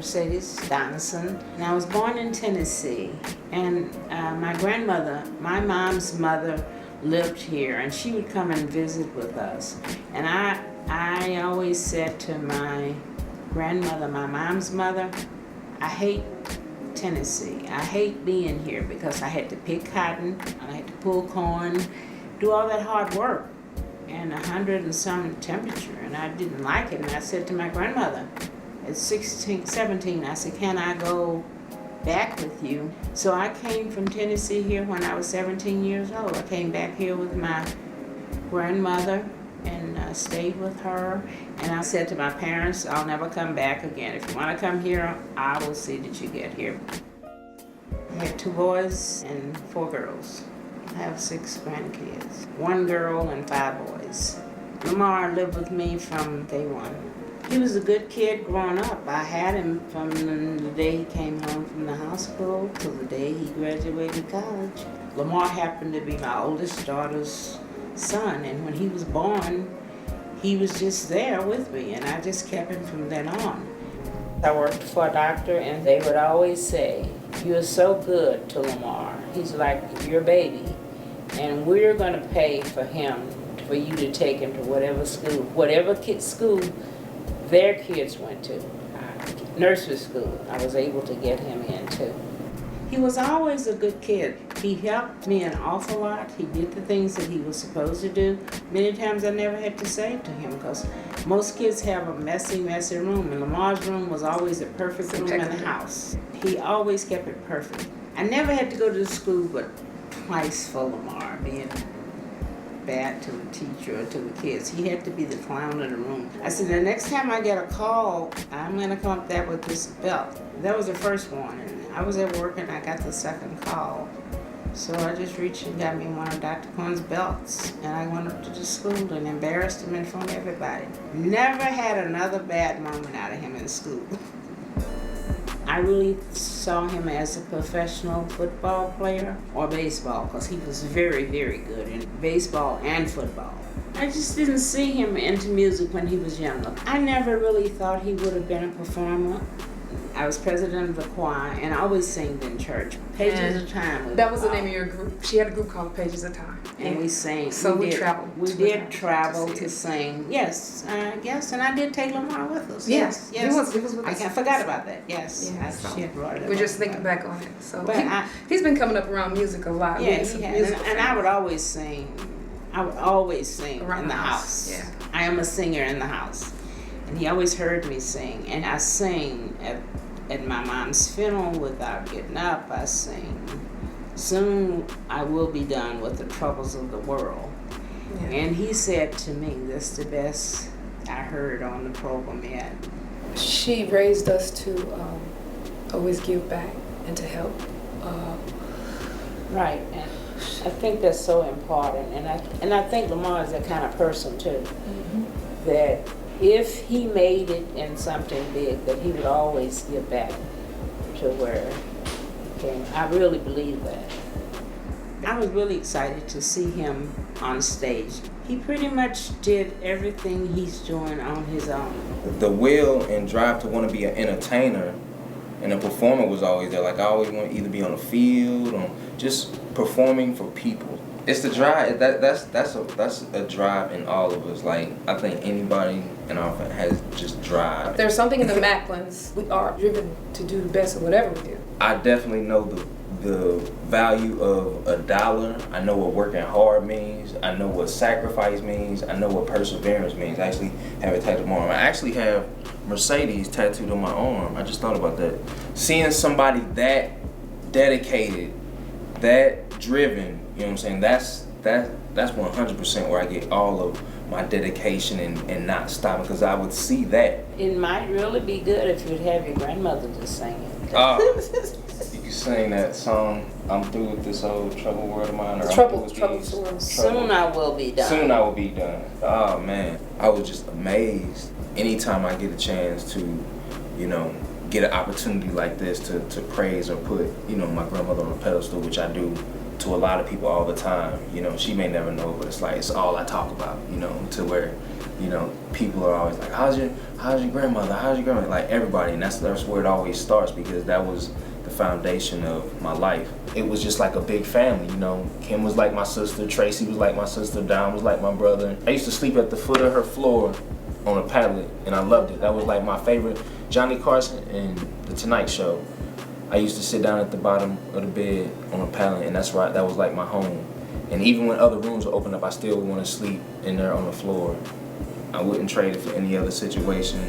Mercedes Donaldson, and I was born in Tennessee. And my grandmother, my mom's mother, lived here, and she would come and visit with us. And I always said to my grandmother, my mom's mother, I hate Tennessee. I hate being here because I had to pick cotton, I had to pull corn, do all that hard work, and 100 and some temperature, and I didn't like it. And I said to my grandmother at 17, I said, can I go back with you? So I came from Tennessee here when I was 17 years old. I came back here with my grandmother and stayed with her. And I said to my parents, I'll never come back again. If you want to come here, I will see that you get here. I had 2 boys and 4 girls. I have 6 grandkids, 1 girl and 5 boys. Lamar lived with me from day one. He was a good kid growing up. I had him from the day he came home from the hospital till the day he graduated college. Lamar happened to be my oldest daughter's son, and when he was born, he was just there with me, and I just kept him from then on. I worked for a doctor, and they would always say, you're so good to Lamar. He's like your baby, and we're going to pay for him, for you to take him to whatever school their kids went to. Nursery school, I was able to get him into. He was always a good kid. He helped me an awful lot. He did the things that he was supposed to do. Many times I never had to say it to him because most kids have a messy, messy room, and Lamar's room was always a perfect room in the house. He always kept it perfect. I never had to go to school but twice for Lamar, being bad to the teacher or to the kids. He had to be the clown in the room. I said, the next time I get a call, I'm going to come up there with this belt. That was the first one. And I was at work and I got the second call. So I just reached and got me one of Dr. Quinn's belts. And I went up to the school and embarrassed him in front of everybody. Never had another bad moment out of him in school. I really saw him as a professional football player or baseball, because he was very, very good in baseball and football. I just didn't see him into music when he was younger. I never really thought he would have been a performer. I was president of the choir, and I always sang in church. Pages of Time. That was the name of your group. She had a group called Pages of Time. And we sang. So we traveled. We did travel to sing. Yes, yes, and I did take Lamar with us. Yes. He was with us. I forgot about that. Yes, so she had brought it up. We're just thinking back on it. So but he's been coming up around music a lot. Yeah, he has. And I would always sing. I would always sing around in the house. Yeah. I am a singer in the house. And he always heard me sing. And I sing at my mom's funeral without getting up. I sing, soon I will be done with the troubles of the world. Yeah. And he said to me, that's the best I heard on the program yet. She raised us to always give back and to help. Right, and I think that's so important. And I think Lamar is that kind of person too, that if he made it in something big, that he would always give back to where he came. I really believe that. I was really excited to see him on stage. He pretty much did everything he's doing on his own. The will and drive to want to be an entertainer and a performer was always there. Like I always want to either be on the field or just performing for people. It's the drive. That's a drive in all of us. Like I think anybody in our family has just drive. There's something in the Macklins. We are driven to do the best of whatever we do. I definitely know the value of $1. I know what working hard means. I know what sacrifice means. I know what perseverance means. I actually have it tattooed on my arm. I actually have Mercedes tattooed on my arm. I just thought about that. Seeing somebody that dedicated, that driven, you know what I'm saying? That's 100% where I get all of my dedication and not stopping, because I would see that. It might really be good if you'd have your grandmother to sing it. You sing that song, I'm through with this old troubled world of mine. Or Troubled. Soon I will be done. Soon I will be done. Oh man, I was just amazed. Anytime I get a chance to, get an opportunity like this to praise or put, my grandmother on a pedestal, which I do to a lot of people all the time. You know, she may never know, but it's like it's all I talk about. You know, to where, you know, people are always like, how's your grandmother? How's your grandmother? Like everybody, and that's where it always starts, because that was the foundation of my life. It was just like a big family, you know. Kim was like my sister, Tracy was like my sister, Don was like my brother. I used to sleep at the foot of her floor on a pallet, and I loved it. That was like my favorite. Johnny Carson and The Tonight Show. I used to sit down at the bottom of the bed on a pallet, and that was like my home. And even when other rooms were open up, I still would want to sleep in there on the floor. I wouldn't trade it for any other situation.